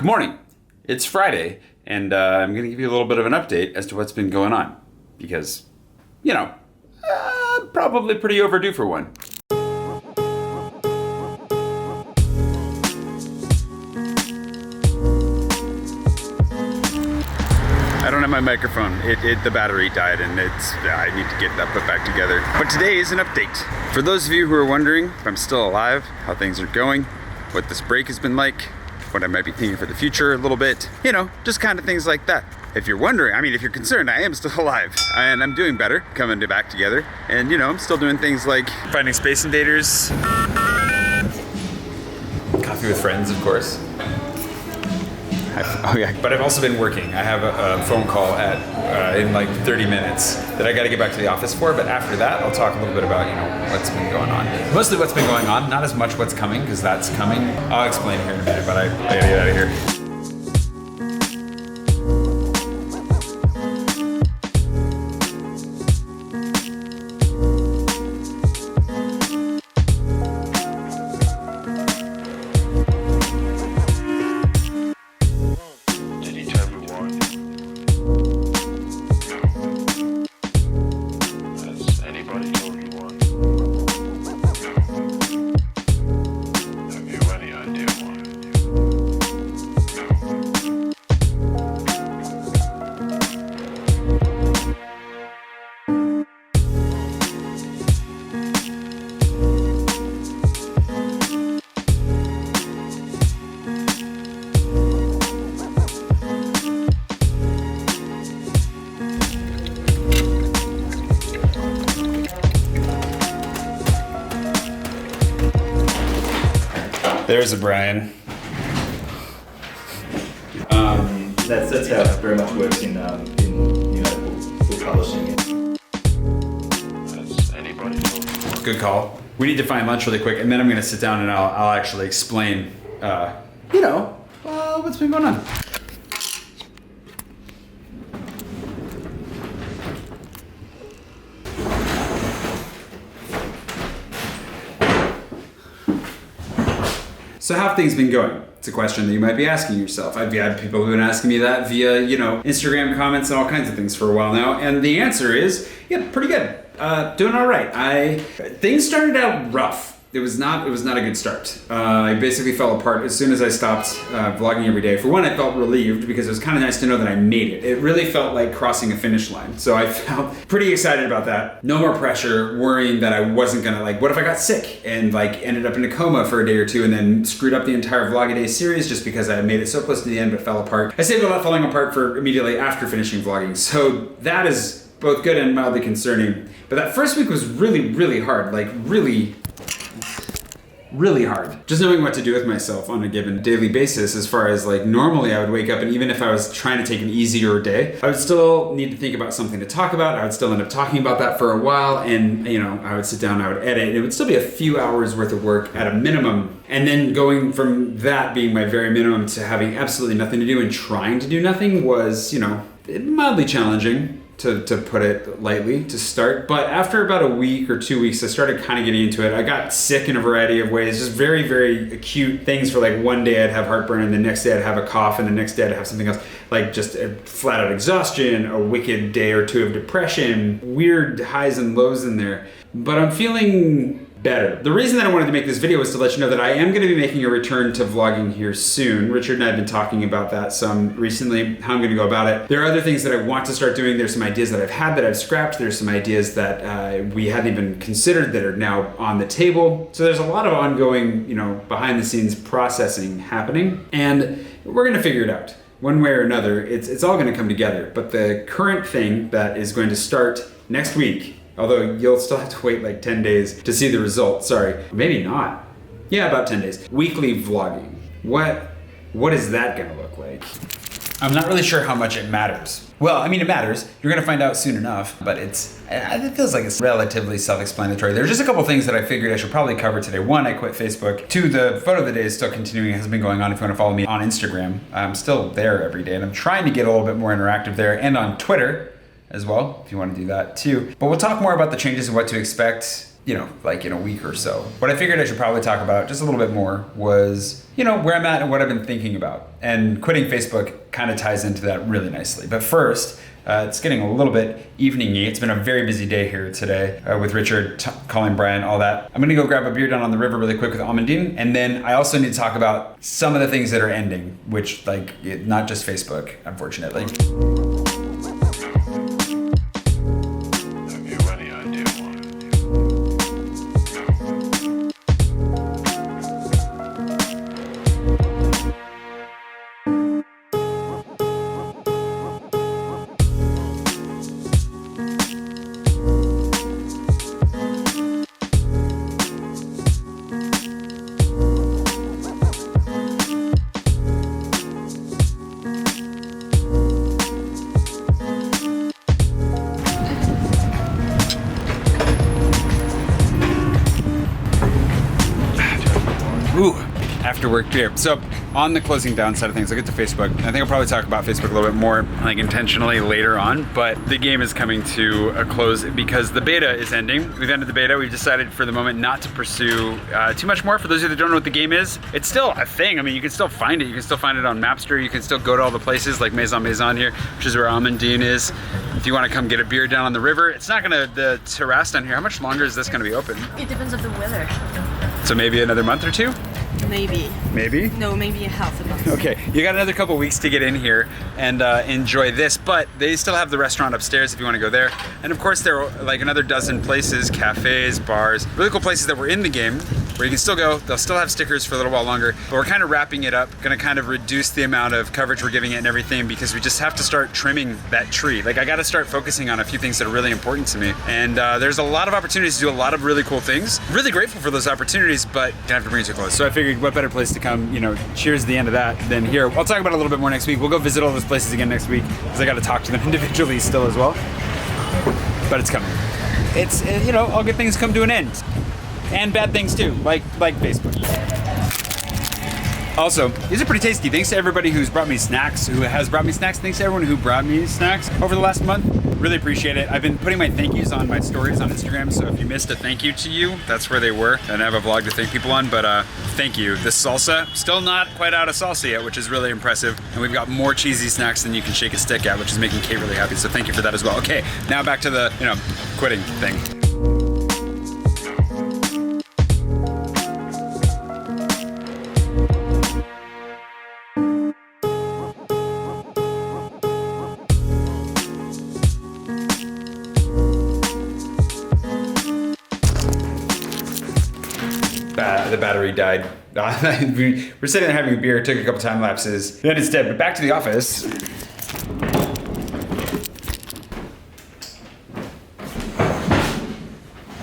Good morning. It's Friday, and I'm going to give you a little bit of an update as to what's been going on. Because, probably pretty overdue for one. I don't have my microphone. The battery died, and I need to get that put back together. But today is an update. For those of you who are wondering if I'm still alive, how things are going, what this break has been like, what I might be thinking for the future a little bit, just kind of things like that. If you're wondering, if you're concerned, I am still alive, and I'm doing better, coming back together, and I'm still doing things like finding Space Invaders, coffee with friends, of course. But I've also been working. I have a phone call in like 30 minutes that I got to get back to the office for. But after that, I'll talk a little bit about what's been going on. Mostly what's been going on, not as much what's coming, because that's coming. I'll explain here in a minute. But I gotta get out of here. There's a Brian. That's how it very much works in book publishing. Has anybody told you? Good call. We need to find lunch really quick, and then I'm going to sit down and I'll actually explain, what's been going on. So how have things been going? It's a question that you might be asking yourself. I've had people who've been asking me that via, Instagram comments and all kinds of things for a while now. And the answer is, pretty good. Doing all right. Things started out rough. It was not a good start. I basically fell apart as soon as I stopped vlogging every day. For one, I felt relieved because it was kind of nice to know that I made it. It really felt like crossing a finish line. So I felt pretty excited about that. No more pressure, worrying that I wasn't gonna what if I got sick and ended up in a coma for a day or two and then screwed up the entire Vlog-A-Day series just because I made it so close to the end but fell apart. I saved about falling apart for immediately after finishing vlogging. So that is both good and mildly concerning. But that first week was really, really hard. Really hard. Just knowing what to do with myself on a given daily basis, as far as normally I would wake up and even if I was trying to take an easier day, I would still need to think about something to talk about. I would still end up talking about that for a while and I would sit down, I would edit. It would still be a few hours worth of work at a minimum. And then going from that being my very minimum to having absolutely nothing to do and trying to do nothing was, mildly challenging. To put it lightly, to start. But after about a week or 2 weeks, I started kind of getting into it. I got sick in a variety of ways, just very, very acute things for one day I'd have heartburn and the next day I'd have a cough and the next day I'd have something else, just a flat out exhaustion, a wicked day or two of depression, weird highs and lows in there. But I'm feeling better. The reason that I wanted to make this video was to let you know that I am going to be making a return to vlogging here soon. Richard and I have been talking about that some recently, how I'm going to go about it. There are other things that I want to start doing. There's some ideas that I've had that I've scrapped. There's some ideas that we hadn't even considered that are now on the table. So there's a lot of ongoing, behind the scenes processing happening, and we're going to figure it out. One way or another, it's all going to come together. But the current thing that is going to start next week, although you'll still have to wait 10 days to see the results. Sorry, maybe not. Yeah, about 10 days. Weekly vlogging. What is that gonna look like? I'm not really sure how much it matters. Well, it matters. You're gonna find out soon enough, but it feels like it's relatively self-explanatory. There's just a couple things that I figured I should probably cover today. One, I quit Facebook. Two, the photo of the day is still continuing. It has been going on if you wanna follow me on Instagram. I'm still there every day, and I'm trying to get a little bit more interactive there, and on Twitter as well, if you want to do that too. But we'll talk more about the changes and what to expect like in a week or so. What I figured I should probably talk about just a little bit more was, where I'm at and what I've been thinking about. And quitting Facebook kind of ties into that really nicely. But first, it's getting a little bit evening-y. It's been a very busy day here today with Richard, calling Brian, all that. I'm gonna go grab a beer down on the river really quick with Amandine. And then I also need to talk about some of the things that are ending, which not just Facebook, unfortunately. Ooh, after work beer. So on the closing down side of things, I'll get to Facebook. I think I'll probably talk about Facebook a little bit more intentionally later on, but the game is coming to a close because the beta is ending. We've ended the beta. We've decided for the moment not to pursue too much more. For those of you that don't know what the game is, it's still a thing. I mean, you can still find it. You can still find it on Mapster. You can still go to all the places like Maison Maison here, which is where Amandine is. If you want to come get a beer down on the river, it's not the terrace down here. How much longer is this going to be open? It depends on the weather. So maybe another month or two? Maybe. Maybe? No, maybe a half a month. Okay, you got another couple weeks to get in here and enjoy this, but they still have the restaurant upstairs if you want to go there. And of course there are like another dozen places, cafes, bars, really cool places that were in the game where you can still go. They'll still have stickers for a little while longer, but we're kind of wrapping it up, gonna kind of reduce the amount of coverage we're giving it and everything because we just have to start trimming that tree. Like I gotta start focusing on a few things that are really important to me. And there's a lot of opportunities to do a lot of really cool things. Really grateful for those opportunities, but gonna have to bring it to a close. So I figured what better place to come, cheers the end of that than here. I'll talk about it a little bit more next week. We'll go visit all those places again next week because I got to talk to them individually still as well. But it's coming. It's, all good things come to an end. And bad things too, like Facebook. Also, these are pretty tasty. Thanks to everybody who's brought me snacks, who has brought me snacks. Thanks to everyone who brought me snacks over the last month. Really appreciate it. I've been putting my thank yous on my stories on Instagram, so if you missed a thank you to you, that's where they were. And I have a vlog to thank people on, but thank you. This salsa, still not quite out of salsa yet, which is really impressive. And we've got more cheesy snacks than you can shake a stick at, which is making Kate really happy. So thank you for that as well. Okay, now back to the, quitting thing. The battery died. We're sitting there having a beer, took a couple time lapses, then it's dead, but back to the office.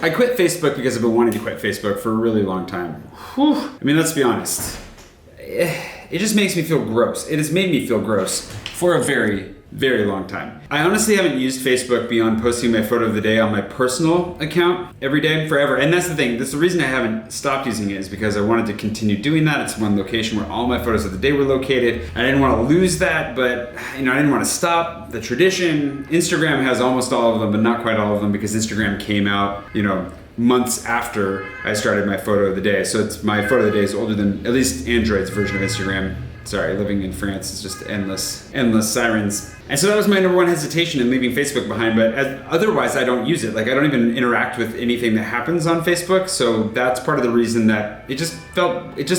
I quit Facebook because I've been wanting to quit Facebook for a really long time. Whew. I mean, let's be honest. It just makes me feel gross. It has made me feel gross for a very, very long time. I honestly haven't used Facebook beyond posting my photo of the day on my personal account every day forever. And that's the thing. That's the reason I haven't stopped using it is because I wanted to continue doing that. It's one location where all my photos of the day were located. I didn't want to lose that, but I didn't want to stop the tradition. Instagram has almost all of them, but not quite all of them because Instagram came out, months after I started my photo of the day. So it's my photo of the day is older than at least Android's version of Instagram. Sorry, living in France is just endless sirens. And so that was my number one hesitation in leaving Facebook behind, but otherwise I don't use it. Like I don't even interact with anything that happens on Facebook, so that's part of the reason that it just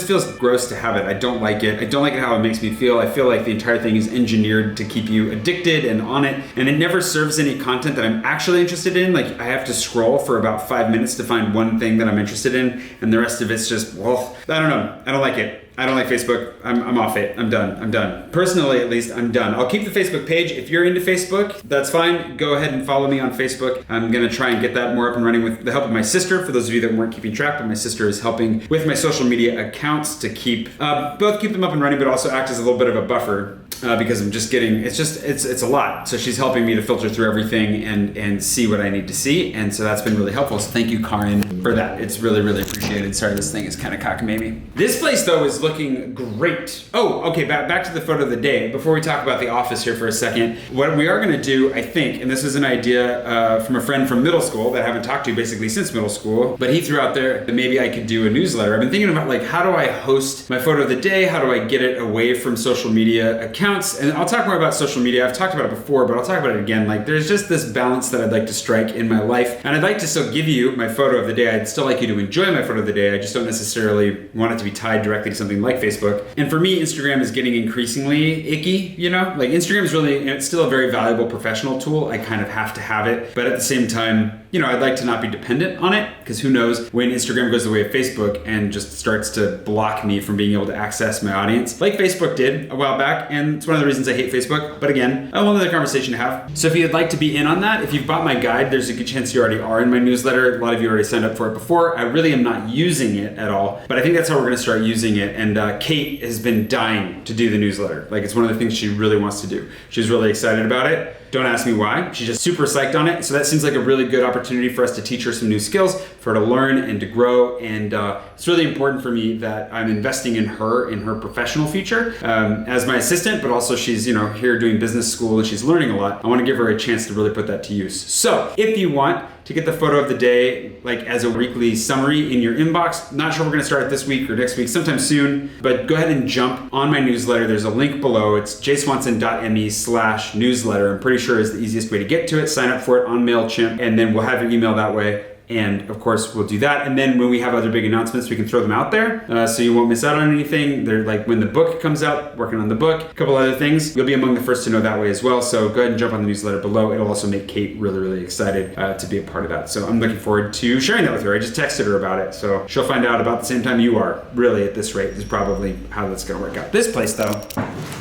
feels gross to have it. I don't like it. I don't like it how it makes me feel. I feel like the entire thing is engineered to keep you addicted and on it, and it never serves any content that I'm actually interested in. Like I have to scroll for about 5 minutes to find one thing that I'm interested in, and the rest of it's just, well, I don't know. I don't like it. I don't like Facebook. I'm off it. I'm done. Personally, at least, I'm done. I'll keep the Facebook page. If you're into Facebook, that's fine. Go ahead and follow me on Facebook. I'm gonna try and get that more up and running with the help of my sister. For those of you that weren't keeping track, but my sister is helping with my social media accounts to keep both keep them up and running, but also act as a little bit of a buffer. because I'm just getting, it's a lot. So she's helping me to filter through everything and see what I need to see. And so that's been really helpful. So thank you, Karin, for that. It's really, really appreciated. Sorry, this thing is kind of cockamamie. This place though is looking great. Oh, okay, back to the photo of the day. Before we talk about the office here for a second, what we are gonna do, I think, and this is an idea from a friend from middle school that I haven't talked to basically since middle school, but he threw out there that maybe I could do a newsletter. I've been thinking about like, how do I host my photo of the day? How do I get it away from social media accounts? And I'll talk more about social media. I've talked about it before, but I'll talk about it again. Like there's just this balance that I'd like to strike in my life. And I'd like to still give you my photo of the day. I'd still like you to enjoy my photo of the day. I just don't necessarily want it to be tied directly to something like Facebook. And for me, Instagram is getting increasingly icky, you know? Like Instagram is really, it's still a very valuable professional tool. I kind of have to have it. But at the same time, you know, I'd like to not be dependent on it, because who knows when Instagram goes the way of Facebook and just starts to block me from being able to access my audience, like Facebook did a while back. And it's one of the reasons I hate Facebook. But again, a whole other conversation to have. So if you'd like to be in on that, if you've bought my guide, there's a good chance you already are in my newsletter. A lot of you already signed up for it before. I really am not using it at all, but I think that's how we're going to start using it. And Kate has been dying to do the newsletter. Like it's one of the things she really wants to do. She's really excited about it. Don't ask me why. She's just super psyched on it. So that seems like a really good opportunity for us to teach her some new skills, for her to learn and to grow. And it's really important for me that I'm investing in her professional future as my assistant, but also she's, you know, here doing business school and she's learning a lot. I want to give her a chance to really put that to use. So if you want to get the photo of the day, like as a weekly summary in your inbox, not sure we're going to start it this week or next week, sometime soon, but go ahead and jump on my newsletter. There's a link below. It's jayswanson.me/newsletter. I'm pretty sure is the easiest way to get to it. Sign up for it on MailChimp, and then we'll have your email that way. And of course, we'll do that. And then when we have other big announcements, we can throw them out there so you won't miss out on anything. They're like when the book comes out, working on the book, a couple other things. You'll be among the first to know that way as well. So go ahead and jump on the newsletter below. It'll also make Kate really, really excited to be a part of that. So I'm looking forward to sharing that with her. I just texted her about it. So she'll find out about the same time you are. Really, at this rate, is probably how that's going to work out. This place, though,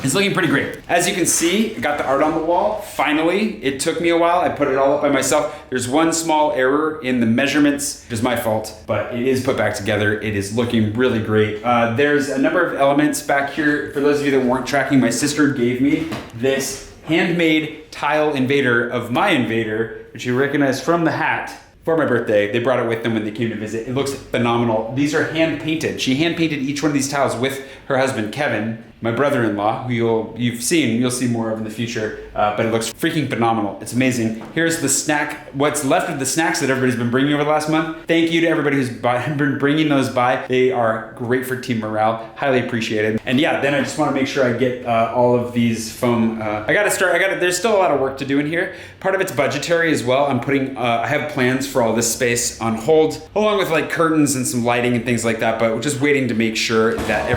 is looking pretty great. As you can see, I got the art on the wall. Finally, it took me a while. I put it all up by myself. There's one small error in the measurements. It is my fault, but it is put back together. It is looking really great. There's a number of elements back here. For those of you that weren't tracking, my sister gave me this handmade tile invader of my invader, which you recognize from the hat, for my birthday. They brought it with them when they came to visit. It looks phenomenal. These are hand painted. She hand painted each one of these tiles with her husband, Kevin, my brother-in-law, who you'll see more of in the future, but it looks freaking phenomenal. It's amazing. Here's the snack, what's left of the snacks that everybody's been bringing over the last month. Thank you to everybody who's been bringing those by. They are great for team morale, highly appreciated. And yeah, then I just want to make sure I get all of these foam. There's still a lot of work to do in here. Part of it's budgetary as well. I have plans for all this space on hold, along with like curtains and some lighting and things like that, but we're just waiting to make sure that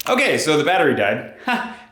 Okay, so the battery died.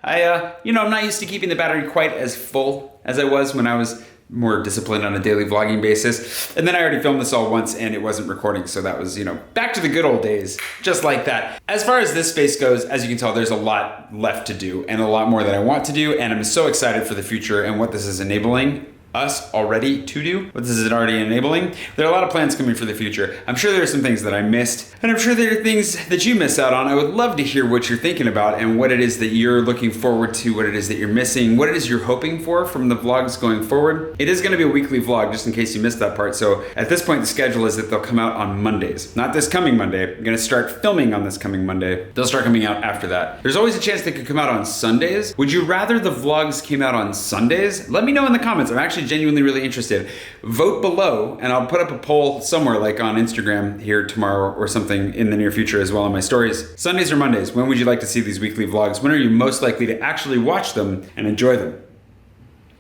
I'm not used to keeping the battery quite as full as I was when I was more disciplined on a daily vlogging basis. And then I already filmed this all once and it wasn't recording. So that was, back to the good old days, just like that. As far as this space goes, as you can tell, there's a lot left to do and a lot more that I want to do. And I'm so excited for the future and what this is enabling us already to do, what this is already enabling. There are a lot of plans coming for the future. I'm sure there are some things that I missed, and I'm sure there are things that you miss out on. I would love to hear what you're thinking about and what it is that you're looking forward to, what it is that you're missing, what it is you're hoping for from the vlogs going forward. It is gonna be a weekly vlog, just in case you missed that part. So at this point, the schedule is that they'll come out on Mondays. Not this coming Monday. I'm gonna start filming on this coming Monday. They'll start coming out after that. There's always a chance they could come out on Sundays. Would you rather the vlogs came out on Sundays? Let me know in the comments. I'm actually genuinely really interested. Vote below, and I'll put up a poll somewhere like on Instagram here tomorrow or something in the near future as well on my stories. Sundays or Mondays, when would you like to see these weekly vlogs? When are you most likely to actually watch them and enjoy them?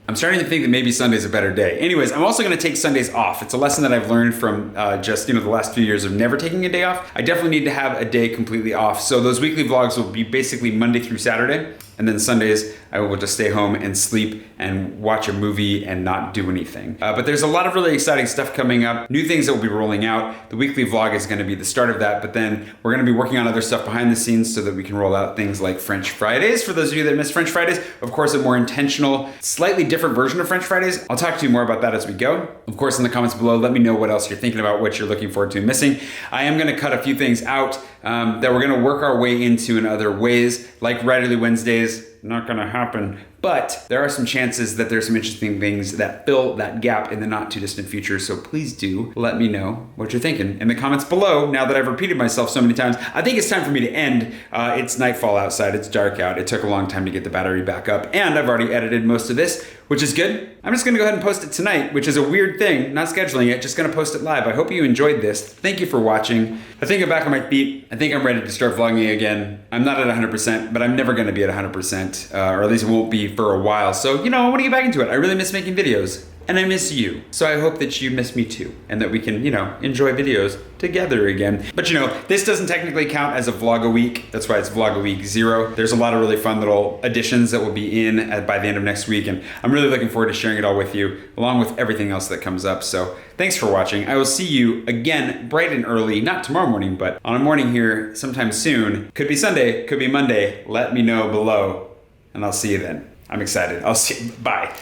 I'm starting to think that maybe Sunday's a better day. Anyways, I'm also gonna take Sundays off. It's a lesson that I've learned from the last few years of never taking a day off. I definitely need to have a day completely off. So those weekly vlogs will be basically Monday through Saturday. And then Sundays, I will just stay home and sleep and watch a movie and not do anything. But there's a lot of really exciting stuff coming up, new things that will be rolling out. The weekly vlog is gonna be the start of that, but then we're gonna be working on other stuff behind the scenes so that we can roll out things like French Fridays. For those of you that miss French Fridays, of course, a more intentional, slightly different version of French Fridays. I'll talk to you more about that as we go. Of course, in the comments below, let me know what else you're thinking about, what you're looking forward to missing. I am gonna cut a few things out that we're gonna work our way into in other ways, like Writerly Wednesdays. Not gonna happen. But there are some chances that there's some interesting things that fill that gap in the not too distant future. So please do let me know what you're thinking in the comments below. Now that I've repeated myself so many times, I think it's time for me to end. It's nightfall outside, it's dark out. It took a long time to get the battery back up, and I've already edited most of this, which is good. I'm just gonna go ahead and post it tonight, which is a weird thing, not scheduling it, just gonna post it live. I hope you enjoyed this. Thank you for watching. I think I'm back on my feet. I think I'm ready to start vlogging again. I'm not at 100%, but I'm never gonna be at 100%, or at least it won't be for a while. So, I wanna get back into it. I really miss making videos. And I miss you. So I hope that you miss me too, and that we can, enjoy videos together again. But this doesn't technically count as a vlog a week. That's why it's vlog a week 0. There's a lot of really fun little additions that will be in by the end of next week, and I'm really looking forward to sharing it all with you, along with everything else that comes up. So thanks for watching. I will see you again bright and early, not tomorrow morning, but on a morning here sometime soon. Could be Sunday, could be Monday. Let me know below, and I'll see you then. I'm excited. I'll see you. Bye.